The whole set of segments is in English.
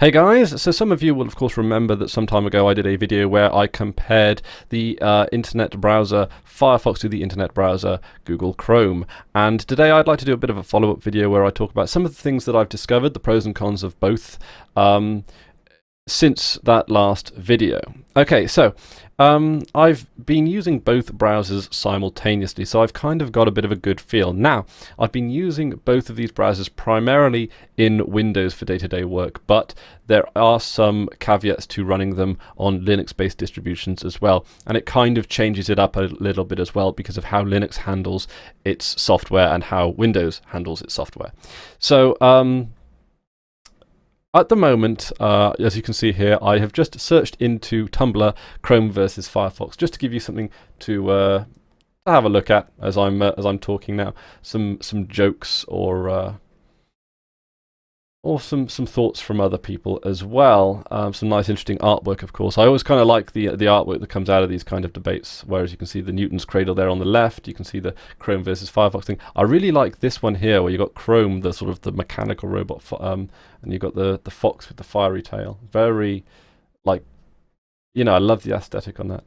Hey guys, so some of you will of course remember that some time ago I did a video where I compared the internet browser Firefox to the internet browser Google Chrome, and today I'd like to do a bit of a follow-up video where I talk about some of the things that I've discovered, the pros and cons of both, since that last video. Okay, so I've been using both browsers simultaneously, so I've kind of got a bit of a good feel. Now, I've been using both of these browsers primarily in Windows for day-to-day work, but there are some caveats to running them on Linux-based distributions as well, and it kind of changes it up a little bit as well because of how Linux handles its software and how Windows handles its software. So, at the moment, as you can see here, I have just searched into Tumblr Chrome versus Firefox, just to give you something to have a look at as I'm talking now. Some jokes or some thoughts from other people as well. Some nice, interesting artwork, of course. I always kind of like the artwork that comes out of these kind of debates. Whereas you can see the Newton's cradle there on the left, you can see the Chrome versus Firefox thing. I really like this one here, where you got Chrome, the sort of the mechanical robot, and you got the fox with the fiery tail. Very, like, you know, I love the aesthetic on that.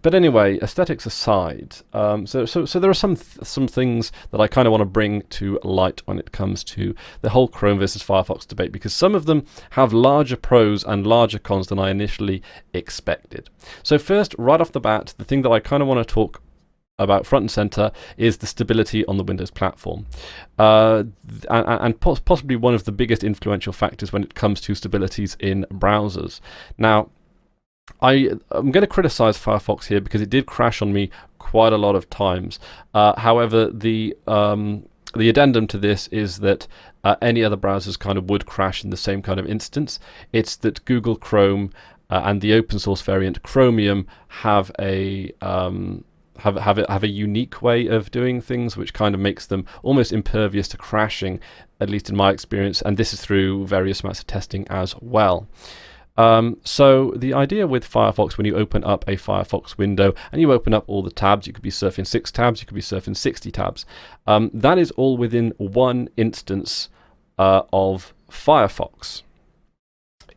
But anyway, aesthetics aside, so there are some things that I kind of want to bring to light when it comes to the whole Chrome versus Firefox debate, because some of them have larger pros and larger cons than I initially expected. So first, right off the bat, the thing that I kind of want to talk about front and center is the stability on the Windows platform, and possibly one of the biggest influential factors when it comes to stabilities in browsers. Now, I'm going to criticize Firefox here because it did crash on me quite a lot of times. However, the addendum to this is that any other browsers kind of would crash in the same kind of instance. It's that Google Chrome and the open source variant Chromium have a have a unique way of doing things, which kind of makes them almost impervious to crashing, at least in my experience. And this is through various amounts of testing as well. So the idea with Firefox, when you open up a Firefox window and you open up all the tabs, you could be surfing 6 tabs, you could be surfing 60 tabs. That is all within one instance of Firefox.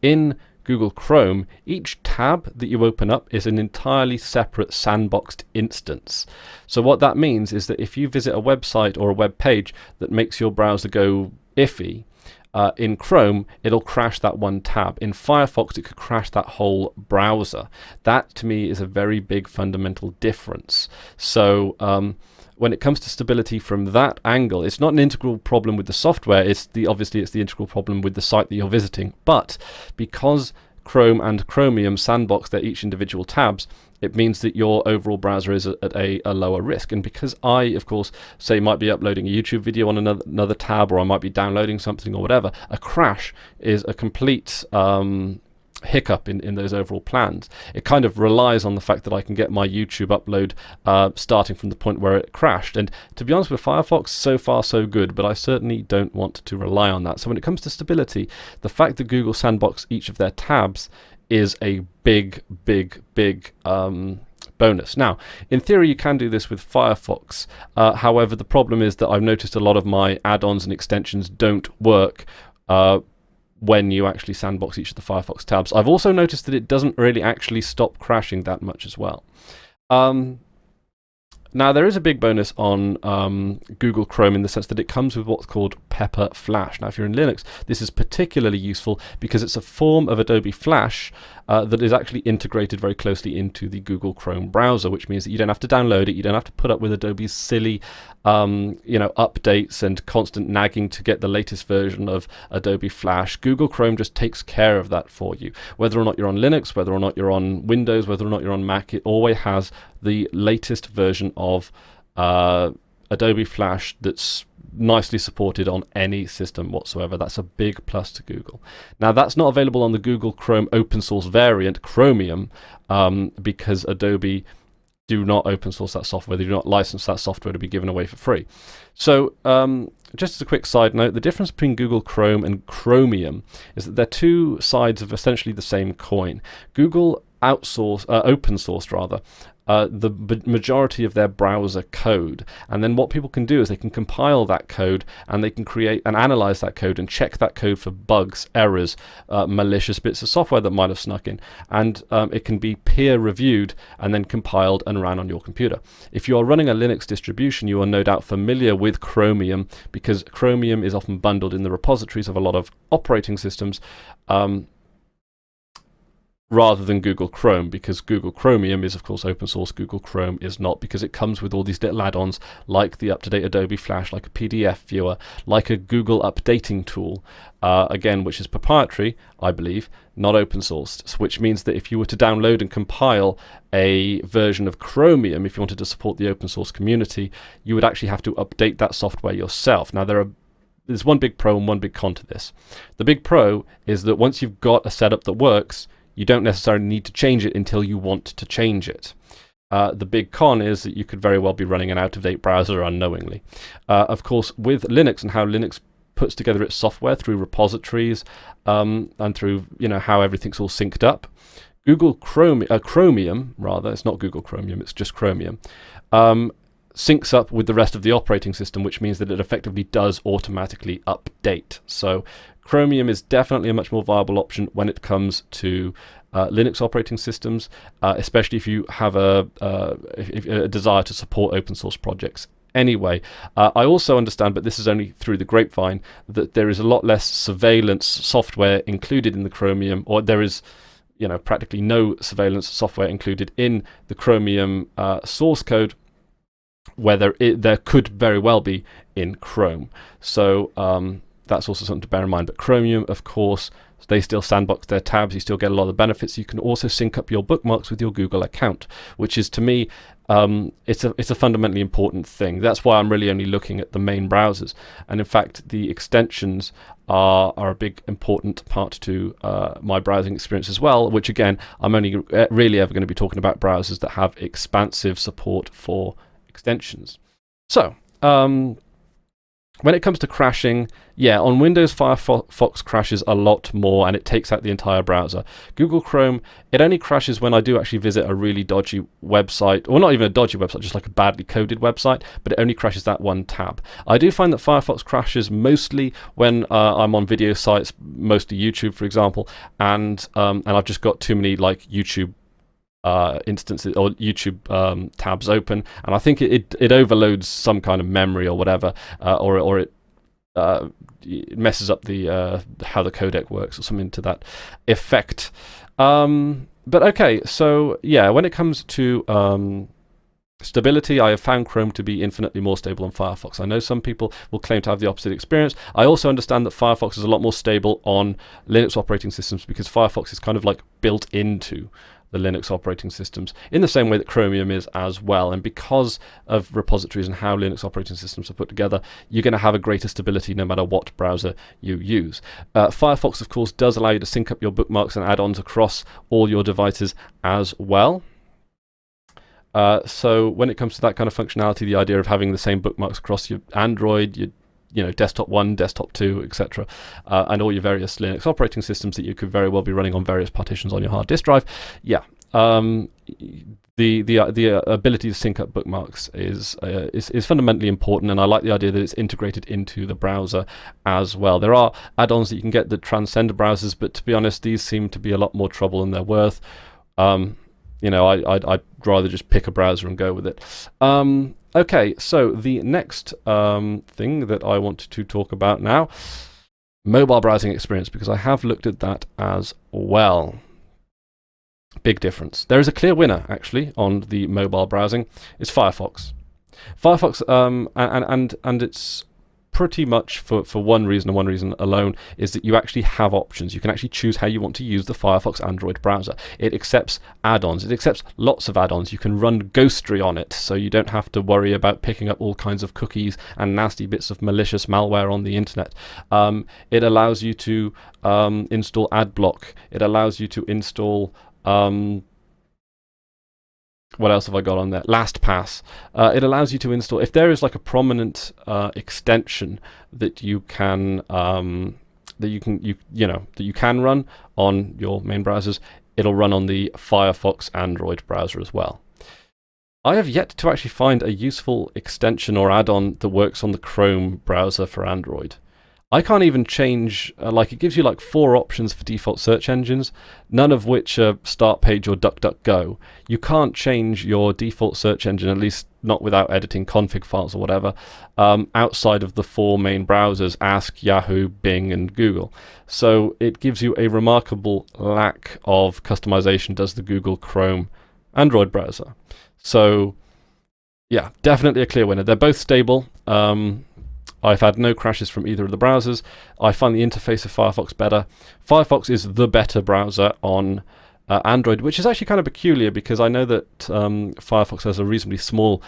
In Google Chrome, each tab that you open up is an entirely separate sandboxed instance. So what that means is that if you visit a website or a web page that makes your browser go iffy, in Chrome, it'll crash that one tab. In Firefox, it could crash that whole browser. That, to me, is a very big fundamental difference. So when it comes to stability from that angle, it's not an integral problem with the software. Obviously, it's the integral problem with the site that you're visiting. But because Chrome and Chromium sandbox their each individual tabs, it means that your overall browser is at a lower risk. And because I, of course, say might be uploading a YouTube video on another tab, or I might be downloading something or whatever, a crash is a complete hiccup in those overall plans. It kind of relies on the fact that I can get my YouTube upload starting from the point where it crashed. And to be honest with Firefox, so far so good, but I certainly don't want to rely on that. So when it comes to stability, the fact that Google sandbox each of their tabs is a big bonus. Now, in theory, you can do this with Firefox. However, the problem is that I've noticed a lot of my add-ons and extensions don't work when you actually sandbox each of the Firefox tabs. I've also noticed that it doesn't really actually stop crashing that much as well. Now, there is a big bonus on Google Chrome in the sense that it comes with what's called Pepper Flash. Now, if you're in Linux, this is particularly useful because it's a form of Adobe Flash that is actually integrated very closely into the Google Chrome browser, which means that you don't have to download it, you don't have to put up with Adobe's silly updates and constant nagging to get the latest version of Adobe Flash. Google Chrome just takes care of that for you. Whether or not you're on Linux, whether or not you're on Windows, whether or not you're on Mac, it always has the latest version of Adobe Flash that's nicely supported on any system whatsoever. That's a big plus to Google. Now, that's not available on the Google Chrome open source variant, Chromium, because Adobe do not open source that software. They do not license that software to be given away for free. So just as a quick side note, the difference between Google Chrome and Chromium is that they're two sides of essentially the same coin. Google open sourced the majority of their browser code. And then what people can do is they can compile that code, and they can create and analyze that code and check that code for bugs, errors, malicious bits of software that might have snuck in. And it can be peer reviewed and then compiled and ran on your computer. If you are running a Linux distribution, you are no doubt familiar with Chromium, because Chromium is often bundled in the repositories of a lot of operating systems, rather than Google Chrome, because Google Chromium is of course open source. Google Chrome is not, because it comes with all these little add-ons like the up-to-date Adobe Flash, like a PDF viewer, like a Google updating tool, again, which is proprietary, I believe, not open sourced, which means that if you were to download and compile a version of Chromium, if you wanted to support the open source community, you would actually have to update that software yourself. Now, there's one big pro and one big con to this. The big pro is that once you've got a setup that works, you don't necessarily need to change it until you want to change it. The big con is that you could very well be running an out-of-date browser unknowingly. Of course, with Linux and how Linux puts together its software through repositories and through how everything's all synced up, Chromium, rather, it's not Google Chromium, it's just Chromium, syncs up with the rest of the operating system, which means that it effectively does automatically update. So Chromium is definitely a much more viable option when it comes to Linux operating systems, especially if you have a desire to support open source projects. Anyway, I also understand, but this is only through the grapevine, that there is a lot less surveillance software included in the Chromium, or there is practically no surveillance software included in the Chromium source code, where there could very well be in Chrome. So that's also something to bear in mind. But Chromium, of course, they still sandbox their tabs. You still get a lot of the benefits. You can also sync up your bookmarks with your Google account, which is, to me, it's a fundamentally important thing. That's why I'm really only looking at the main browsers. And in fact, the extensions are a big important part to my browsing experience as well, which again, I'm only really ever going to be talking about browsers that have expansive support for extensions. So, when it comes to crashing, yeah, on Windows, Firefox crashes a lot more, and it takes out the entire browser. Google Chrome, it only crashes when I do actually visit a really dodgy website, or not even a dodgy website, just like a badly coded website, but it only crashes that one tab. I do find that Firefox crashes mostly when I'm on video sites, mostly YouTube, for example, and I've just got too many like YouTube instances or YouTube tabs open, and I think it overloads some kind of memory or whatever, or it messes up the how the codec works or something to that effect. But okay, so yeah, when it comes to stability, I have found Chrome to be infinitely more stable than Firefox. I know some people will claim to have the opposite experience. I also understand that Firefox is a lot more stable on Linux operating systems, because Firefox is kind of like built into the Linux operating systems in the same way that Chromium is as well. And because of repositories and how Linux operating systems are put together, you're going to have a greater stability no matter what browser you use. Firefox, of course, does allow you to sync up your bookmarks and add-ons across all your devices as well. So when it comes to that kind of functionality, the idea of having the same bookmarks across your Android, your desktop 1, desktop 2, etc., and all your various Linux operating systems that you could very well be running on various partitions on your hard disk drive. Yeah, the ability to sync up bookmarks is fundamentally important, and I like the idea that it's integrated into the browser as well. There are add-ons that you can get that transcend browsers, but to be honest, these seem to be a lot more trouble than they're worth. I'd rather just pick a browser and go with it. Okay, so the next thing that I want to talk about now, mobile browsing experience, because I have looked at that as well. Big difference. There is a clear winner, actually, on the mobile browsing. It's Firefox. Firefox, and it's pretty much for one reason and one reason alone, is that you actually have options. You can actually choose how you want to use the Firefox Android browser. It accepts add-ons. It accepts lots of add-ons. You can run Ghostry on it, so you don't have to worry about picking up all kinds of cookies and nasty bits of malicious malware on the internet. It allows you to install AdBlock. It allows you to install what else have I got on there? LastPass. It allows you to install, if there is like a prominent extension that you can run on your main browsers, it'll run on the Firefox Android browser as well. I have yet to actually find a useful extension or add-on that works on the Chrome browser for Android. I can't even change, like it gives you like 4 options for default search engines, none of which are Start Page or DuckDuckGo. You can't change your default search engine, at least not without editing config files or whatever, outside of the 4 main browsers, Ask, Yahoo, Bing, and Google. So it gives you a remarkable lack of customization, does the Google Chrome Android browser. So yeah, definitely a clear winner. They're both stable. I've had no crashes from either of the browsers. I find the interface of Firefox better. Firefox is the better browser on Android, which is actually kind of peculiar because I know that Firefox has a reasonably small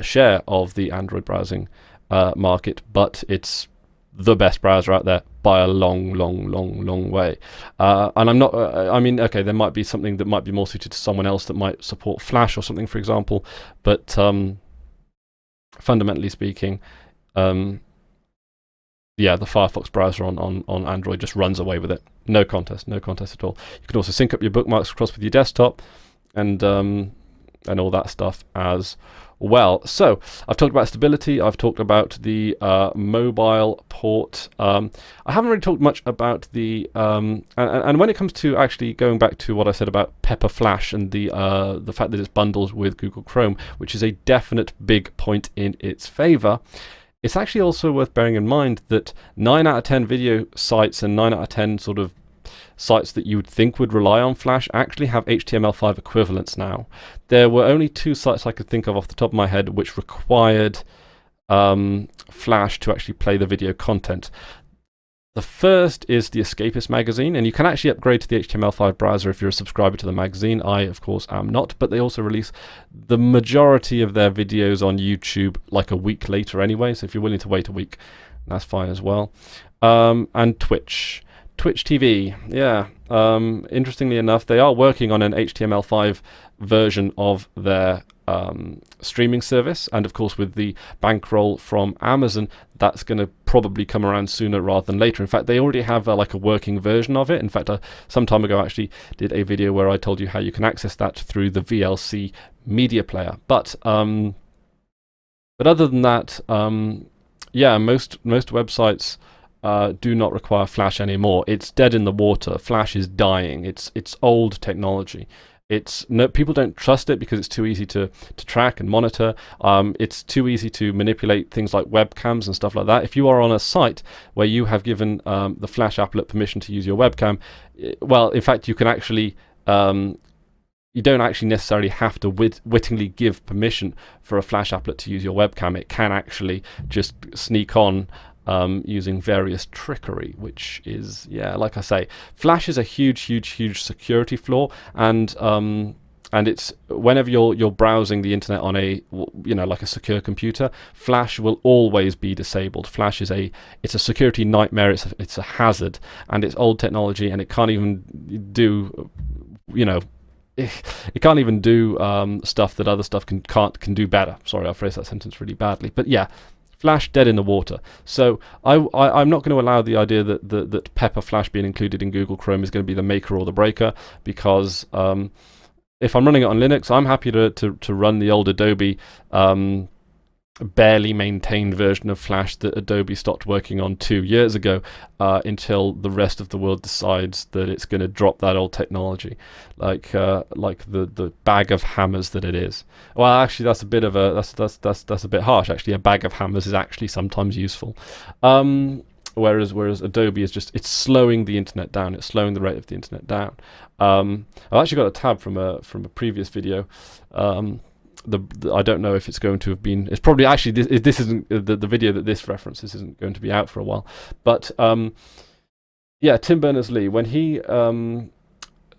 share of the Android browsing market, but it's the best browser out there by a long, long, long, long way. And I'm not, I mean, okay, there might be something that might be more suited to someone else that might support Flash or something, for example, but fundamentally speaking, yeah, the Firefox browser on Android just runs away with it. No contest at all. You can also sync up your bookmarks across with your desktop and all that stuff as well. So I've talked about stability. I've talked about the mobile port. I haven't really talked much about the and when it comes to actually going back to what I said about Pepper Flash and the fact that it's bundled with Google Chrome, which is a definite big point in its favor. It's actually also worth bearing in mind that 9 out of 10 video sites and 9 out of 10 sort of sites that you would think would rely on Flash actually have HTML5 equivalents now. There were only 2 sites I could think of off the top of my head which required Flash to actually play the video content. The first is the Escapist magazine, and you can actually upgrade to the HTML5 browser if you're a subscriber to the magazine. I, of course, am not, but they also release the majority of their videos on YouTube like a week later anyway, so if you're willing to wait a week, that's fine as well. And Twitch TV, yeah. Interestingly enough, they are working on an HTML5 version of their streaming service, and of course with the bankroll from Amazon, that's going to probably come around sooner rather than later. In fact, they already have like a working version of it. In fact, some time ago I actually did a video where I told you how you can access that through the VLC media player. But other than that, yeah, most websites do not require Flash anymore. It's dead in the water. Flash is dying. It's old technology. People don't trust it because it's too easy to track and monitor. It's too easy to manipulate things like webcams and stuff like that. If you are on a site where you have given the Flash applet permission to use your webcam, well, in fact, you can actually you don't actually necessarily have to wittingly give permission for a Flash applet to use your webcam. It can actually just sneak on using various trickery, which is, yeah, like I say, Flash is a huge security flaw, and it's whenever you're browsing the internet on a, you know, like a secure computer, Flash will always be disabled. Flash is it's a security nightmare. It's a hazard, and it's old technology, and it can't even do, you know, it can't even do stuff that other stuff can do better. Sorry, I phrased that sentence really badly, but yeah. Flash dead in the water. So I'm not going to allow the idea that Pepper Flash being included in Google Chrome is going to be the maker or the breaker, because if I'm running it on Linux, I'm happy to run the old Adobe barely maintained version of Flash that Adobe stopped working on 2 years ago, until the rest of the world decides that it's going to drop that old technology, like the bag of hammers that it is. Well, actually, that's a bit of that's a bit harsh. Actually, a bag of hammers is actually sometimes useful. Whereas Adobe is just, it's slowing the internet down. It's slowing the rate of the internet down. I've actually got a tab from a previous video. I don't know if it's going to have been. It's probably actually this isn't the video that this references isn't going to be out for a while. But yeah, Tim Berners-Lee, when he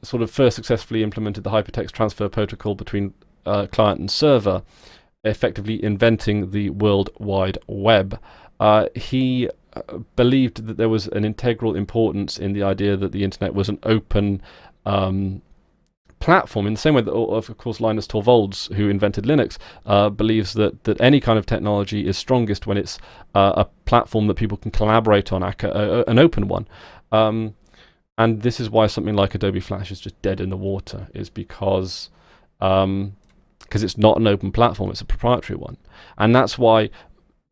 sort of first successfully implemented the hypertext transfer protocol between client and server, effectively inventing the World Wide Web, he believed that there was an integral importance in the idea that the internet was an open platform, in the same way that, of course, Linus Torvalds, who invented Linux, believes that any kind of technology is strongest when it's a platform that people can collaborate on, an open one. And this is why something like Adobe Flash is just dead in the water, is because because it's not an open platform, it's a proprietary one. And that's why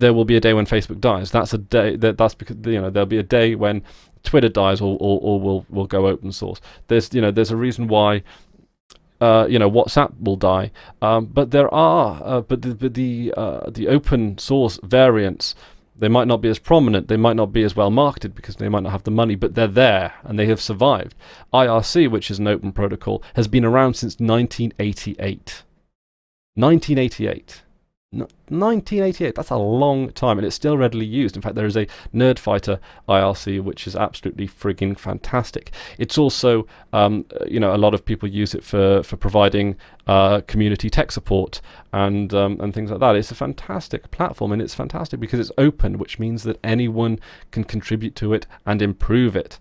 there will be a day when Facebook dies. That's a day that's because there'll be a day when Twitter dies or will go open source. There's a reason why WhatsApp will die, but there are the open source variants. They might not be as prominent, they might not be as well marketed because they might not have the money, but they're there and they have survived. IRC, which is an open protocol, has been around since 1988. 1988. 1988, that's a long time, and it's still readily used. In fact, there is a Nerdfighter IRC which is absolutely frigging fantastic. It's also a lot of people use it for providing community tech support and things like that. It's a fantastic platform, and it's fantastic because it's open, which means that anyone can contribute to it and improve it.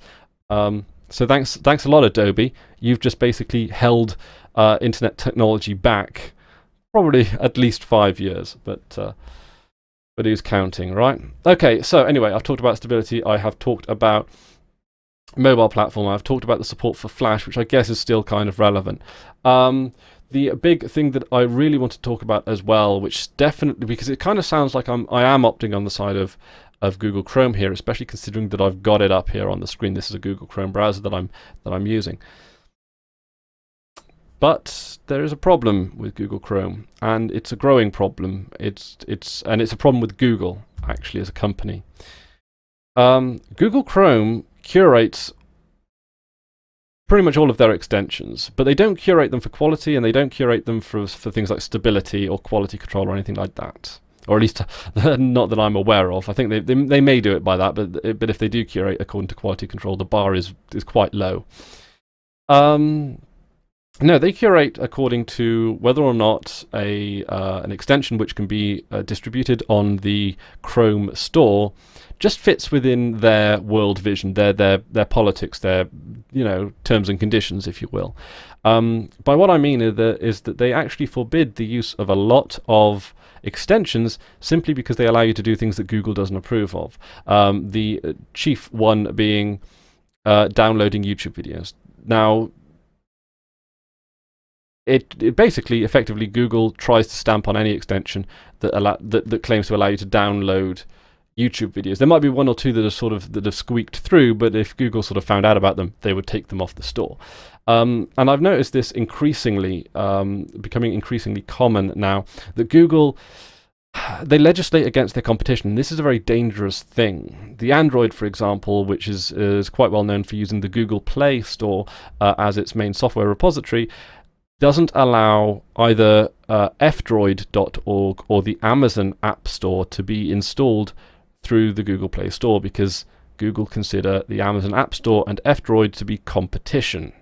So thanks a lot, Adobe. You've just basically held internet technology back probably at least 5 years, but who's counting, right? Okay, so anyway, I've talked about stability. I have talked about mobile platform. I've talked about the support for Flash, which I guess is still kind of relevant. The big thing that I really want to talk about as well, which definitely, because it kind of sounds like I am opting on the side of Google Chrome here, especially considering that I've got it up here on the screen. This is a Google Chrome browser that I'm using. But there is a problem with Google Chrome, and it's a growing problem. It's a problem with Google actually as a company. Google Chrome curates pretty much all of their extensions, but they don't curate them for quality, and they don't curate them for things like stability or quality control or anything like that. Or at least not that I'm aware of. I think they may do it by that, but if they do curate according to quality control, the bar is quite low. No, they curate according to whether or not an extension which can be distributed on the Chrome store just fits within their world vision, their politics, their terms and conditions, if you will. By what I mean is that they actually forbid the use of a lot of extensions simply because they allow you to do things that Google doesn't approve of. The chief one being downloading YouTube videos. Now, it basically, effectively, Google tries to stamp on any extension that claims to allow you to download YouTube videos. There might be one or two that have squeaked through, but if Google sort of found out about them, they would take them off the store. And I've noticed this increasingly, becoming increasingly common now, that Google, they legislate against their competition. This is a very dangerous thing. The Android, for example, which is quite well known for using the Google Play Store as its main software repository, doesn't allow either fdroid.org or the Amazon App Store to be installed through the Google Play Store because Google consider the Amazon App Store and F-Droid to be competition.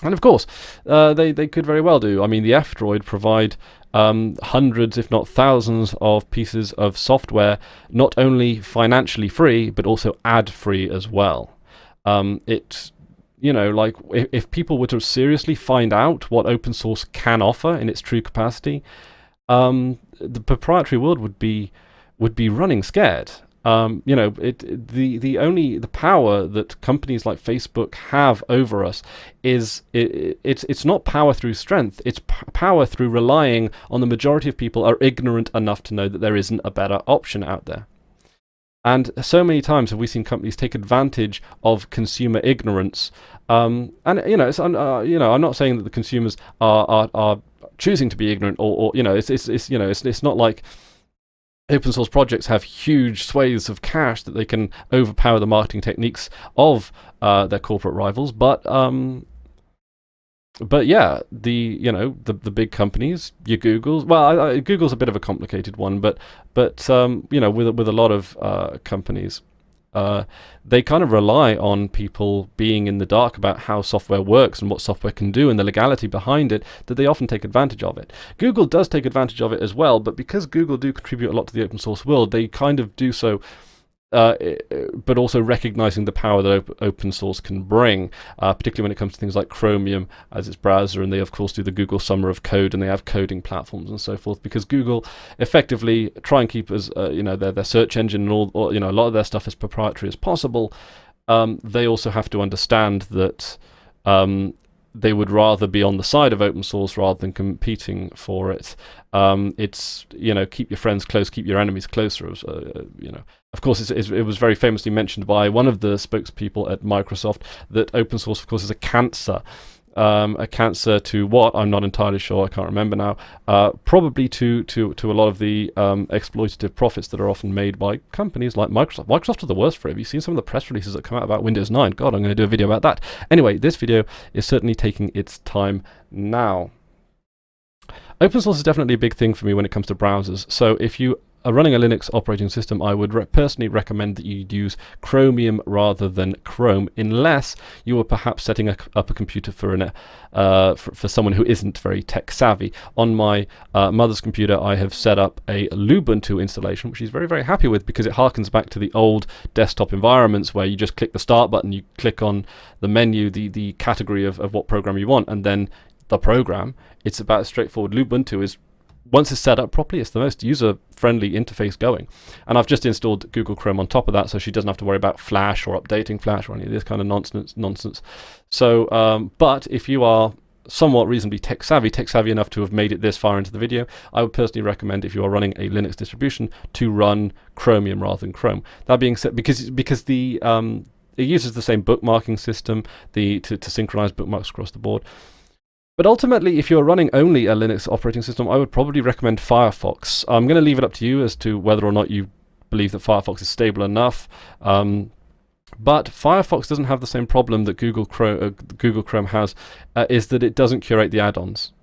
And of course, they could very well do. I mean, the F-Droid provide hundreds, if not thousands, of pieces of software, not only financially free, but also ad-free as well. If people were to seriously find out what open source can offer in its true capacity, the proprietary world would be running scared. The power that companies like Facebook have over us it's not power through strength. It's power through relying on the majority of people are ignorant enough to know that there isn't a better option out there. And so many times have we seen companies take advantage of consumer ignorance. I'm not saying that the consumers are choosing to be ignorant, or it's not like open source projects have huge swathes of cash that they can overpower the marketing techniques of their corporate rivals. But yeah, the big companies, your Googles. Well, Google's a bit of a complicated one, but with a lot of companies, they kind of rely on people being in the dark about how software works and what software can do and the legality behind it, that they often take advantage of it. Google does take advantage of it as well, but because Google do contribute a lot to the open source world, they kind of do so but also recognizing the power that open source can bring, particularly when it comes to things like Chromium as its browser, and they of course do the Google Summer of Code, and they have coding platforms and so forth, because Google effectively try and keep their search engine and all a lot of their stuff as proprietary as possible. They also have to understand that they would rather be on the side of open source rather than competing for it. It's, you know, keep your friends close, keep your enemies closer. You know, of course, it was very famously mentioned by one of the spokespeople at Microsoft that open source, of course, is a cancer. A cancer to what? I'm not entirely sure. I can't remember now. Probably to a lot of the exploitative profits that are often made by companies like Microsoft. Microsoft are the worst for it. Have you seen some of the press releases that come out about Windows 9? God, I'm going to do a video about that. Anyway, this video is certainly taking its time now. Open source is definitely a big thing for me when it comes to browsers. So if you are running a Linux operating system, I would personally recommend that you use Chromium rather than Chrome, unless you are perhaps setting up a computer for for someone who isn't very tech savvy. On my mother's computer, I have set up a Lubuntu installation, which she's very, very happy with because it harkens back to the old desktop environments where you just click the start button, you click on the menu, the category of what program you want, and then the program. It's about as straightforward. Lubuntu is, once it's set up properly, it's the most user-friendly interface going. And I've just installed Google Chrome on top of that, so she doesn't have to worry about Flash or updating Flash or any of this kind of nonsense. So, but if you are somewhat reasonably tech savvy enough to have made it this far into the video, I would personally recommend, if you are running a Linux distribution, to run Chromium rather than Chrome. That being said, because the it uses the same bookmarking system to synchronize bookmarks across the board. But ultimately, if you're running only a Linux operating system, I would probably recommend Firefox. I'm going to leave it up to you as to whether or not you believe that Firefox is stable enough. But Firefox doesn't have the same problem that Google Chrome has, is that it doesn't curate the add-ons.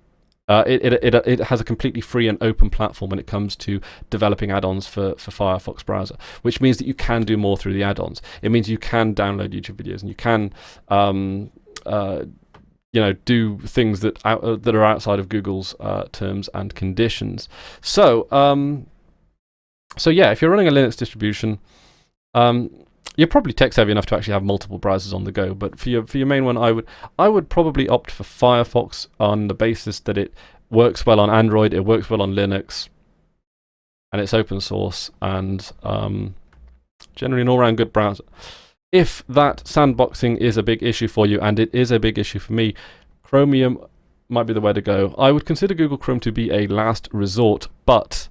It has a completely free and open platform when it comes to developing add-ons for Firefox browser, which means that you can do more through the add-ons. It means you can download YouTube videos and you can you know, do things that are outside of Google's terms and conditions. So, so yeah, if you're running a Linux distribution, you're probably tech savvy enough to actually have multiple browsers on the go. But for your main one, I would probably opt for Firefox on the basis that it works well on Android, it works well on Linux, and it's open source, and generally an all-round good browser. If that sandboxing is a big issue for you, and it is a big issue for me, Chromium might be the way to go. I would consider Google Chrome to be a last resort, but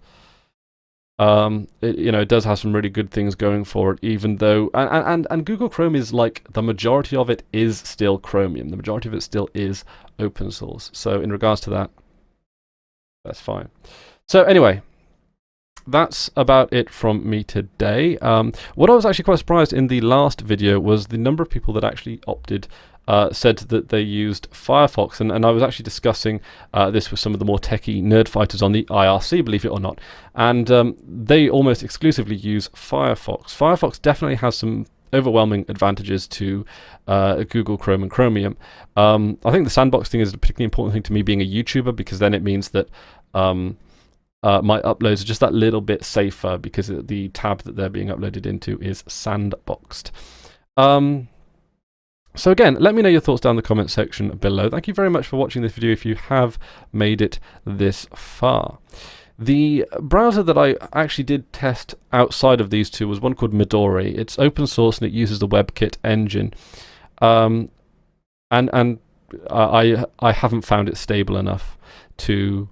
it does have some really good things going for it, even though and Google Chrome is, like, the majority of it is still Chromium. The majority of it still is open source. So in regards to that, that's fine. So anyway, that's about it from me today. What I was actually quite surprised in the last video was the number of people that actually said that they used Firefox, and I was actually discussing this with some of the more techie nerd fighters on the IRC, believe it or not, and they almost exclusively use Firefox. Firefox definitely has some overwhelming advantages to Google Chrome and Chromium. I think the sandbox thing is a particularly important thing to me being a YouTuber, because then it means that my uploads are just that little bit safer because the tab that they're being uploaded into is sandboxed. So again, let me know your thoughts down in the comment section below. Thank you very much for watching this video if you have made it this far. The browser that I actually did test outside of these two was one called Midori. It's open source and it uses the WebKit engine. And I haven't found it stable enough to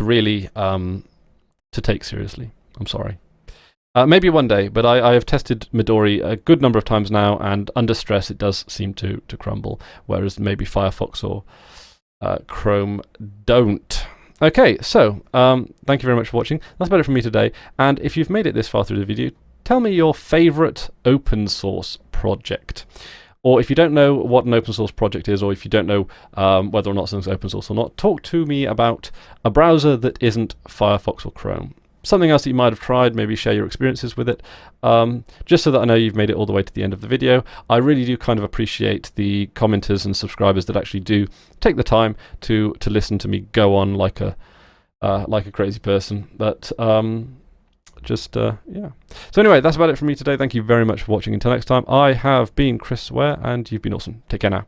really to take seriously. I'm sorry. Maybe one day, but I have tested Midori a good number of times now, and under stress it does seem to crumble, whereas maybe Firefox or Chrome don't. Okay, so thank you very much for watching. That's about it from me today, and if you've made it this far through the video, tell me your favorite open source project. Or if you don't know what an open source project is, or if you don't know whether or not something's open source or not, talk to me about a browser that isn't Firefox or Chrome. Something else that you might have tried, maybe share your experiences with it, just so that I know you've made it all the way to the end of the video. I really do kind of appreciate the commenters and subscribers that actually do take the time to listen to me go on like a crazy person. But yeah. So anyway, that's about it from me today. Thank you very much for watching. Until next time, I have been Chris Ware, and you've been awesome. Take care now.